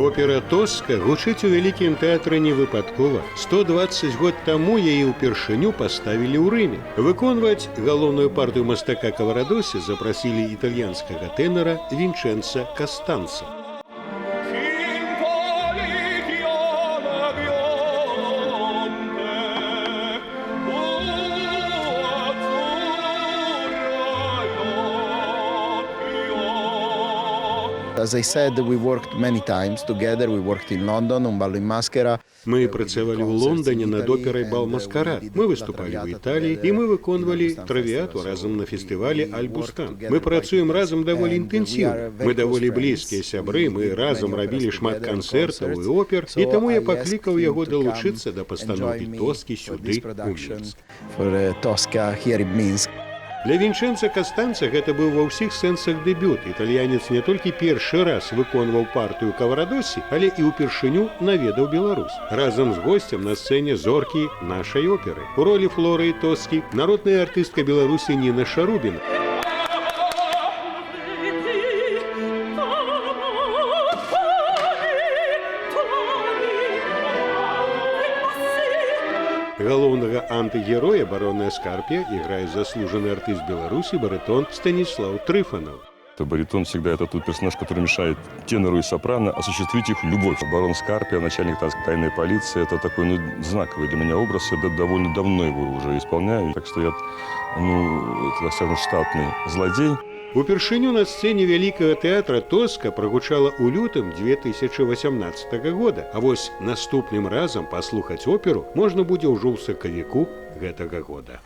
Опера «Тоска» гучыць у вялікім тэатры не выпадкова. 120 год таму яе ўпершыню паставілі ў Рыме. Выконваць галоўную партыю мастака Каварадосі запрасілі італьянскага тэнара Вінчэнца Кастанца. As I said, we worked many times together. We worked in London on Ballo in Maschera. Мы працавалі ў Лондоне над операй «Бал Маскарад». Мы выступалі ў Італіі, і мы выконвалі «Травіату» разам на фестывалі «Альбустан». Мы працуем разам даволі інтэнсіўна. Мы даволі блізкія сябры, мы разам рабілі шмат канцэртаў і опер, і таму я паклікаў яго далучыцца да пастаноўкі «Тоскі» сюды, у Мінск. Для Вінчэнца Кастанца гэта быў ва ўсіх сэнсах дэбют. Італьянец не толькі першы раз выконваў партыю Каварадосі, але і ўпершыню наведаў Беларусь. Разам з госцем на сцэне зоркі нашай оперы. У ролі Флоры Тоскі народная артыстка Беларусі Ніна Шарубіна. Галоўнага антыгероя барона Скарпия играет заслуженный артист Беларуси баритон Станислав Трифонов. Баритон всегда это тот персонаж, который мешает тенору и сопрано осуществить их любовь. Барон Скарпия, начальник тайной полиции, это такой знаковый для меня образ. Я довольно давно его уже исполняю. Так что я, так скажем, штатный злодей. Упершыню на сцэне вялікага тэатра «Тоска» прагучала ў лютым 2018 года, а вось наступным разам паслухаць оперу можна будзе ўжо ў сакавіку гэтага года.